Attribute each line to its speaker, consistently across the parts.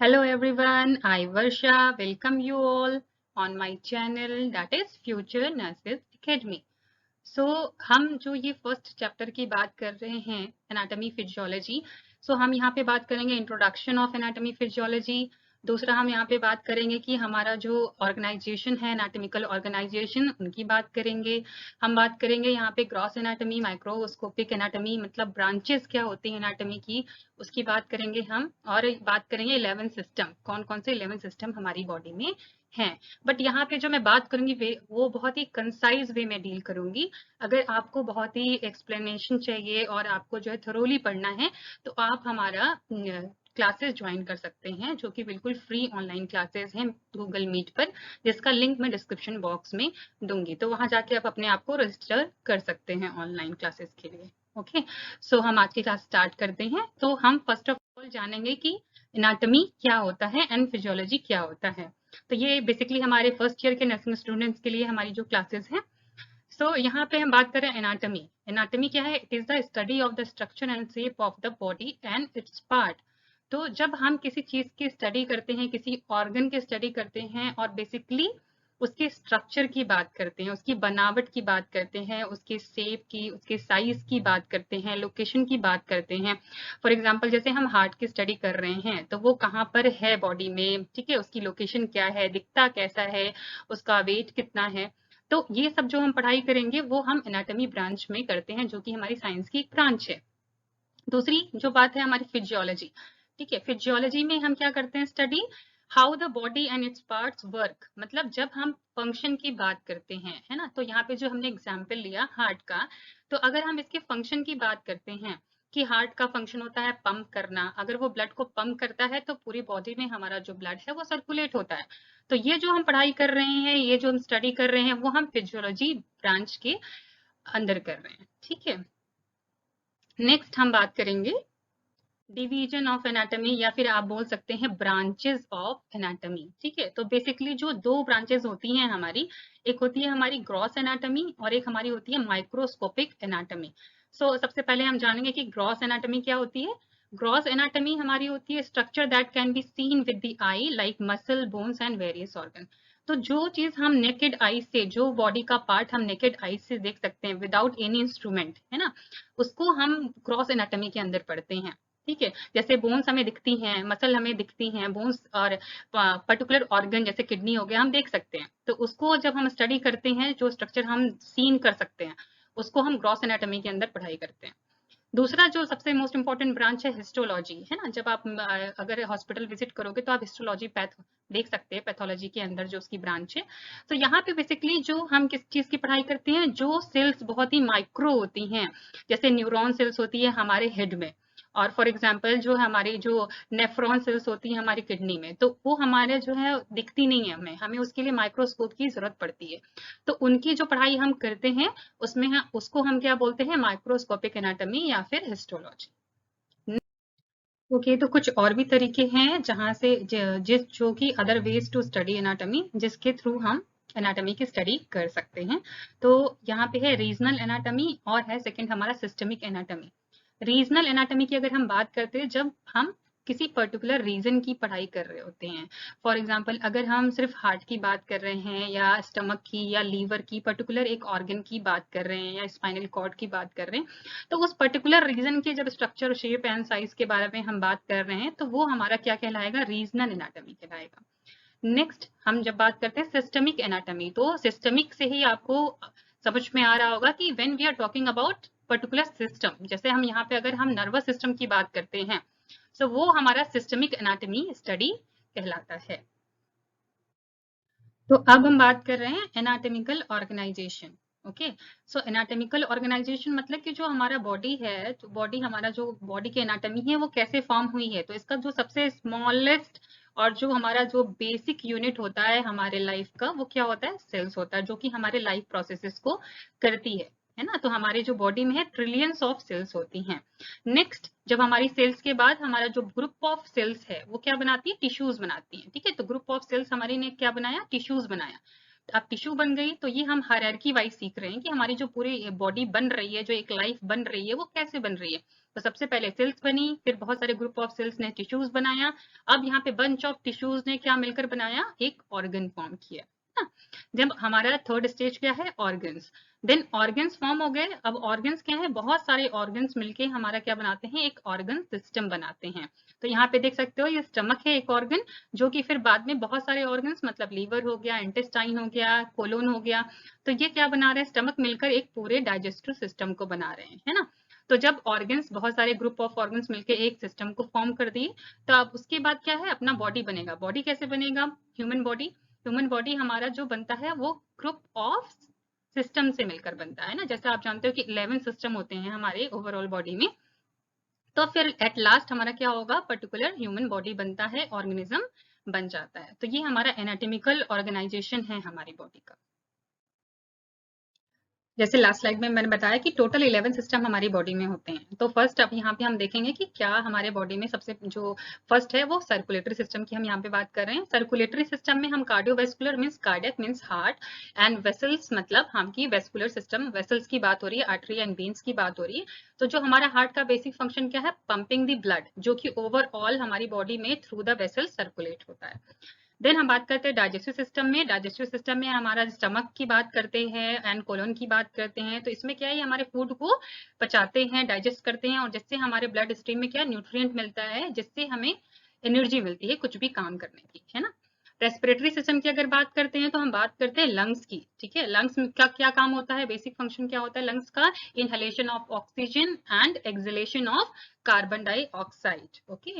Speaker 1: Hello everyone, I Varsha. Welcome you all on my channel that is Future Nurses Academy. हम जो ये first chapter की बात कर रहे हैं एनाटॉमी फिजियोलॉजी, हम यहाँ पे बात करेंगे इंट्रोडक्शन ऑफ एनाटॉमी फिजियोलॉजी। दूसरा हम यहाँ पे बात करेंगे कि हमारा जो ऑर्गेनाइजेशन है एनाटॉमिकल ऑर्गेनाइजेशन उनकी बात करेंगे। हम बात करेंगे यहाँ पे ग्रॉस एनाटॉमी, माइक्रोस्कोपिक एनाटॉमी, मतलब ब्रांचेस क्या होती हैं एनाटॉमी की, उसकी बात करेंगे हम। और बात करेंगे 11 सिस्टम, कौन कौन से 11 सिस्टम हमारी बॉडी में हैं। बट यहाँ पे जो मैं बात करूंगी वो बहुत ही कंसाइज वे में डील करूंगी। अगर आपको बहुत ही एक्सप्लेनेशन चाहिए और आपको जो है थरोली पढ़ना है तो आप हमारा क्लासेस ज्वाइन कर सकते हैं, जो कि बिल्कुल फ्री ऑनलाइन क्लासेस हैं गूगल मीट पर, जिसका लिंक मैं डिस्क्रिप्शन बॉक्स में दूंगी। तो वहां जाके आप अपने आप को रजिस्टर कर सकते हैं ऑनलाइन क्लासेस के लिए। ओके, हम आज की क्लास स्टार्ट करते हैं। तो हम फर्स्ट ऑफ ऑल जानेंगे कि एनाटॉमी क्या होता है एंड फिजियोलॉजी क्या होता है। तो ये बेसिकली हमारे फर्स्ट ईयर के नर्सिंग स्टूडेंट्स के लिए हमारी जो क्लासेस हैं। यहाँ पे हम बात करें एनाटॉमी। एनाटॉमी क्या है? It is the study of the structure and shape of the body and it's part. तो जब हम किसी चीज की स्टडी करते हैं, किसी ऑर्गन की स्टडी करते हैं और बेसिकली उसके स्ट्रक्चर की बात करते हैं, उसकी बनावट की बात करते हैं, उसके शेप की, उसके साइज की बात करते हैं, लोकेशन की बात करते हैं। फॉर एग्जांपल जैसे हम हार्ट की स्टडी कर रहे हैं तो वो कहाँ पर है बॉडी में, ठीक है, उसकी लोकेशन क्या है, दिखता कैसा है, उसका वेट कितना है। तो ये सब जो हम पढ़ाई करेंगे वो हम एनाटॉमी ब्रांच में करते हैं, जो कि हमारी साइंस की एक ब्रांच है। दूसरी जो बात है हमारी फिजियोलॉजी। ठीक है, फिजियोलॉजी में हम क्या करते हैं study, how the body and its parts work. मतलब जब हम फंक्शन की बात करते हैं, है ना, तो यहाँ पे जो हमने एग्जाम्पल लिया हार्ट का, तो अगर हम इसके फंक्शन की बात करते हैं कि हार्ट का फंक्शन होता है पंप करना, अगर वो ब्लड को पंप करता है तो पूरी बॉडी में हमारा जो ब्लड है वो सर्कुलेट होता है। तो ये जो हम पढ़ाई कर रहे हैं, ये जो हम स्टडी कर रहे हैं, वो हम फिजियोलॉजी ब्रांच के अंदर कर रहे हैं। ठीक है, नेक्स्ट हम बात करेंगे डिवीजन ऑफ एनाटॉमी, या फिर आप बोल सकते हैं ब्रांचेस ऑफ एनाटॉमी। ठीक है, तो बेसिकली जो दो ब्रांचेस होती हैं हमारी, एक होती है हमारी ग्रॉस एनाटॉमी और एक हमारी होती है माइक्रोस्कोपिक एनाटॉमी। सबसे पहले हम जानेंगे कि ग्रॉस एनाटॉमी क्या होती है। ग्रॉस एनाटॉमी हमारी होती है structure that can be seen with the I like muscle, bones and various organ. तो जो चीज हम नेकेड आई से, जो बॉडी का पार्ट हम नेकेड आई से देख सकते हैं विदाउट एनी इंस्ट्रूमेंट, है ना, उसको हम ग्रॉस एनाटॉमी के अंदर पढ़ते हैं। ठीक है, जैसे बोन्स हमें दिखती हैं, मसल हमें दिखती हैं, बोन्स और पर्टिकुलर ऑर्गन जैसे किडनी हो गया हम देख सकते हैं। तो उसको जब हम स्टडी करते हैं, जो स्ट्रक्चर हम सीन कर सकते हैं, उसको हम ग्रॉस एनाटॉमी के अंदर पढ़ाई करते हैं। दूसरा जो सबसे मोस्ट इंपॉर्टेंट ब्रांच है हिस्टोलॉजी, है ना। जब आप अगर हॉस्पिटल विजिट करोगे तो आप हिस्टोलॉजी पैथ देख सकते हैं, पैथोलॉजी के अंदर जो उसकी ब्रांच है। तो यहाँ पे बेसिकली जो हम किस चीज की पढ़ाई करते हैं, जो सेल्स बहुत ही माइक्रो होती हैं, जैसे न्यूरॉन सेल्स होती है हमारे हेड में, और फॉर एग्जाम्पल जो हमारी जो नेफ्रॉन सेल्स होती है हमारी किडनी में, तो वो हमारे जो है दिखती नहीं है, हमें हमें उसके लिए माइक्रोस्कोप की जरूरत पड़ती है। तो उनकी जो पढ़ाई हम करते हैं उसमें उसको हम क्या बोलते हैं, माइक्रोस्कोपिक एनाटॉमी या फिर हिस्टोलॉजी। ओके, तो कुछ और भी तरीके हैं जहां से जिस जो कि other ways to study anatomy, जिसके थ्रू हम एनाटॉमी की स्टडी कर सकते हैं। तो यहाँ पे है रीजनल एनाटॉमी और है सेकंड हमारा सिस्टमिक एनाटॉमी। रीजनल एनाटॉमी की अगर हम बात करते हैं, जब हम किसी पर्टिकुलर रीजन की पढ़ाई कर रहे होते हैं, फॉर एग्जांपल अगर हम सिर्फ हार्ट की बात कर रहे हैं या स्टमक की या लीवर की, पर्टिकुलर एक ऑर्गन की बात कर रहे हैं या स्पाइनल कॉर्ड की बात कर रहे हैं, तो उस पर्टिकुलर रीजन के जब स्ट्रक्चर, शेप एंड साइज के बारे में हम बात कर रहे हैं तो वो हमारा क्या कहलाएगा, रीजनल एनाटॉमी कहलाएगा। नेक्स्ट हम जब बात करते हैं सिस्टमिक एनाटॉमी, तो सिस्टमिक से ही आपको समझ में आ रहा होगा कि when we are talking about particular system, जैसे हम यहाँ पे अगर हम नर्वस सिस्टम की बात करते हैं, तो वो हमारा सिस्टमिक एनाटॉमी स्टडी कहलाता है। तो अब हम बात कर रहे हैं anatomical organisation. Okay, anatomical organisation मतलब कि जो हमारा बॉडी है, तो बॉडी हमारा जो बॉडी की एनाटॉमी है वो कैसे फॉर्म हुई है। तो इसका जो सबसे स्मॉलेस्ट और जो हमारा जो बेसिक यूनिट होता है हमारे लाइफ का, वो क्या होता है, सेल्स होता है, जो कि हमारे लाइफ प्रोसेसेस को करती है ना। तो हमारे जो बॉडी में है ट्रिलियंस ऑफ सेल्स होती हैं। नेक्स्ट, जब हमारी सेल्स के बाद हमारा जो ग्रुप ऑफ सेल्स है वो क्या बनाती है, टिश्यूज बनाती है। ठीक है, तो ग्रुप ऑफ सेल्स हमारी ने क्या बनाया, टिश्यूज बनाया। अब टिश्यू बन गई, तो ये हम हायरार्की वाइज सीख रहे हैं कि हमारी जो पूरी बॉडी बन रही है, जो एक लाइफ बन रही है, वो कैसे बन रही है। तो सबसे पहले सेल्स बनी, फिर बहुत सारे ग्रुप ऑफ सेल्स ने टिश्यूज बनाया, अब यहाँ पे बंच ऑफ टिश्यूज ने क्या मिलकर बनाया, एक ऑर्गन फॉर्म किया ना। जब हमारा थर्ड स्टेज क्या है, ऑर्गन्स, देन ऑर्गन्स फॉर्म हो गए। अब ऑर्गन्स क्या है, बहुत सारे ऑर्गन्स मिलके हमारा क्या बनाते हैं, एक ऑर्गन सिस्टम बनाते हैं। तो यहाँ पे देख सकते हो ये स्टमक है एक ऑर्गन, जो कि फिर बाद में बहुत सारे ऑर्गन्स मतलब लीवर हो गया, इंटेस्टाइन हो गया, कोलोन हो गया, तो ये क्या बना रहे हैं, स्टमक मिलकर एक पूरे डाइजेस्टिव सिस्टम को बना रहे हैं, है ना। तो जब ऑर्गन्स, बहुत सारे ग्रुप ऑफ ऑर्गन्स मिलकर एक सिस्टम को फॉर्म कर दिए, तो अब उसके बाद क्या है, अपना बॉडी बनेगा। बॉडी कैसे बनेगा, ह्यूमन बॉडी। ह्यूमन बॉडी हमारा जो बनता है वो ग्रुप ऑफ सिस्टम से मिलकर बनता है ना। जैसे आप जानते हो कि 11 सिस्टम होते हैं हमारे ओवरऑल बॉडी में। तो फिर एट लास्ट हमारा क्या होगा, पर्टिकुलर ह्यूमन बॉडी बनता है, ऑर्गेनिज्म बन जाता है। तो ये हमारा एनाटॉमिकल ऑर्गेनाइजेशन है हमारी बॉडी का। जैसे लास्ट स्लाइड में मैंने बताया कि टोटल 11 सिस्टम हमारी बॉडी में होते हैं। तो फर्स्ट अब यहाँ पे हम देखेंगे कि क्या हमारे बॉडी में सबसे जो फर्स्ट है वो सर्कुलेटरी सिस्टम की हम यहाँ पे बात कर रहे हैं। सर्कुलेटरी सिस्टम में हम cardiovascular means cardiac means heart, and vessels मतलब हमकी वेस्कुलर सिस्टम, वेसल्स की बात हो रही है, आर्टरी एंड वेन्स की बात हो रही है। तो जो हमारा हार्ट का बेसिक फंक्शन क्या है, पंपिंग द ब्लड, जो कि ओवरऑल हमारी बॉडी में थ्रू द वेसल सर्कुलेट होता है। देन हम बात करते हैं डाइजेस्टिव सिस्टम में। डाइजेस्टिव सिस्टम में हमारा स्टमक की बात करते हैं एंड कोलन की बात करते हैं। तो इसमें क्या है, हमारे फूड को पचाते हैं, डाइजेस्ट करते हैं, और जिससे हमारे ब्लड स्ट्रीम में क्या न्यूट्रिएंट मिलता है, जिससे हमें एनर्जी मिलती है कुछ भी काम करने की, है ना। रेस्पिरेटरी सिस्टम की अगर बात करते हैं तो हम बात करते हैं लंग्स की, ठीक है। लंग्स का क्या काम होता है, बेसिक फंक्शन क्या होता है लंग्स का, inhalation of oxygen and exhalation of carbon dioxide. Okay,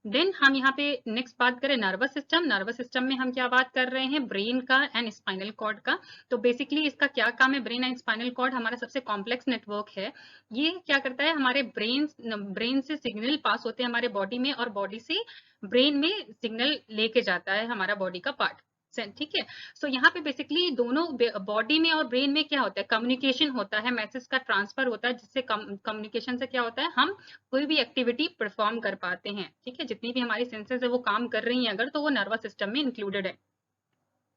Speaker 1: then हम यहाँ पे नेक्स्ट बात करें नर्वस सिस्टम। नर्वस सिस्टम में हम क्या बात कर रहे हैं, ब्रेन का एंड स्पाइनल कॉर्ड का। तो बेसिकली इसका क्या काम है, ब्रेन एंड स्पाइनल कॉर्ड हमारा सबसे कॉम्प्लेक्स नेटवर्क है। ये क्या करता है, हमारे ब्रेन से सिग्नल पास होते हैं हमारे बॉडी में, और बॉडी से ब्रेन में सिग्नल लेके जाता है हमारा बॉडी का पार्ट, ठीक है। सो यहाँ पे बेसिकली दोनों बॉडी में और ब्रेन में क्या होता है, कम्युनिकेशन होता है, मैसेज का ट्रांसफर होता है, जिससे कम्युनिकेशन से क्या होता है, हम कोई भी एक्टिविटी परफॉर्म कर पाते हैं, ठीक है। जितनी भी हमारी सेंसेस है वो काम कर रही हैं अगर, तो वो नर्वस सिस्टम में इंक्लूडेड है।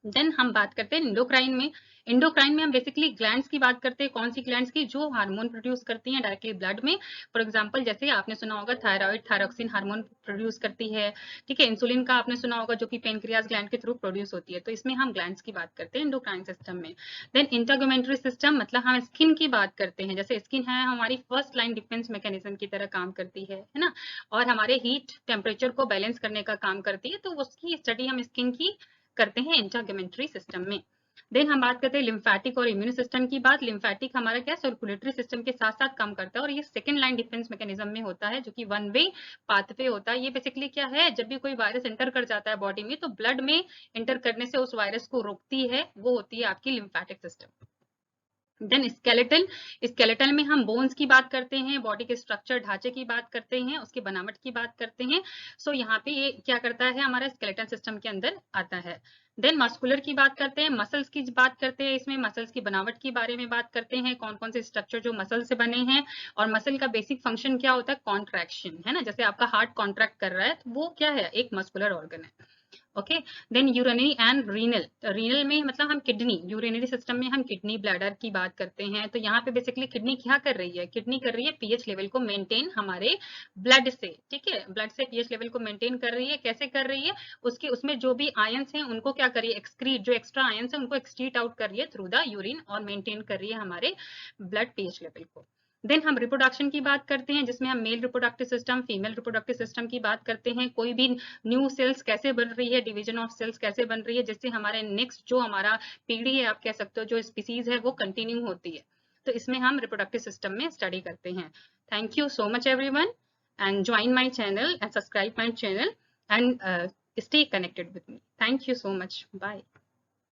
Speaker 1: देन हम बात करते हैं इंडोक्राइन में। इंडोक्राइन में हम बेसिकली ग्लैंड्स की बात करते हैं। कौन सी ग्लैंड्स की, जो हार्मोन प्रोड्यूस करती हैं डायरेक्टली ब्लड में। फॉर एग्जांपल जैसे आपने सुना होगा थायराइड, थायरोक्सिन हार्मोन प्रोड्यूस करती है, ठीक है। इंसुलिन का आपने सुना होगा जो कि पेनक्रियाज ग्लैंड के थ्रू प्रोड्यूस होती है। तो इसमें हम ग्लैंड्स की बात करते हैं इंडोक्राइन सिस्टम में। देन इंटरगुमेंटरी सिस्टम मतलब हम स्किन की बात करते हैं। जैसे स्किन है हमारी फर्स्ट लाइन डिफेंस मैकेनिज्म की तरह काम करती है ना, और हमारे हीट टेम्परेचर को बैलेंस करने का काम करती है। तो उसकी स्टडी हम स्किन की करते हैं इंटरगुमेंटरी सिस्टम में। देन हम बात करते हैं लिम्फेटिक और इम्यून सिस्टम की बात। लिम्फेटिक हमारा क्या सर्कुलेटरी सिस्टम के साथ साथ काम करता है, और ये सेकंड लाइन डिफेंस मैकेनिज्म में होता है, जो कि वन वे पाथवे होता है। ये बेसिकली क्या है, जब भी कोई वायरस एंटर कर जाता है बॉडी में, तो ब्लड में एंटर करने से उस वायरस को रोकती है, वो होती है आपकी lymphatic system. Then skeletal, skeletal में हम बोन्स की बात करते हैं, बॉडी के स्ट्रक्चर ढांचे की बात करते हैं, उसकी बनावट की बात करते हैं। सो यहाँ पे ये क्या करता है, हमारा स्केलेटल सिस्टम के अंदर आता है। देन मस्कुलर की बात करते हैं, मसल्स की बात करते हैं, इसमें मसल्स की बनावट के बारे में बात करते हैं, कौन कौन से स्ट्रक्चर जो मसल से बने हैं, और मसल का बेसिक फंक्शन क्या होता है, कॉन्ट्रैक्शन, है ना। जैसे आपका हार्ट कॉन्ट्रैक्ट कर रहा है तो वो क्या है, एक मस्कुलर ऑर्गन है। Okay, then urinary and renal. Renal में मतलब हम किडनी, यूरिनरी सिस्टम में हम किडनी ब्लैडर की बात करते हैं। तो यहाँ पे बेसिकली किडनी क्या कर रही है, किडनी कर रही है पीएच लेवल को मेंटेन हमारे ब्लड से, ठीक है। ब्लड से पीएच लेवल को मेंटेन कर रही है। कैसे कर रही है, उसके उसमें जो भी आयंस हैं उनको क्या कर रही है, एक्सक्रीट, जो एक्स्ट्रा आयंस है उनको एक्सक्रीट आउट कर रही है थ्रू द यूरिन, और मेंटेन कर रही है हमारे ब्लड पीएच लेवल को। देन हम रिप्रोडक्शन की बात करते हैं, जिसमें हम male reproductive system, female reproductive system की बात करते हैं। कोई भी न्यू सेल्स कैसे बन रही है, डिवीजन ऑफ सेल्स कैसे बन रही है, जिससे हमारे नेक्स्ट जो हमारा पीढ़ी है, आप कह सकते हो जो स्पीसीज है, वो कंटिन्यू होती है। तो इसमें हम रिप्रोडक्टिव सिस्टम में स्टडी करते हैं। Thank you so much everyone, and join my channel and subscribe my channel, and stay connected with me. Thank you so much. Bye.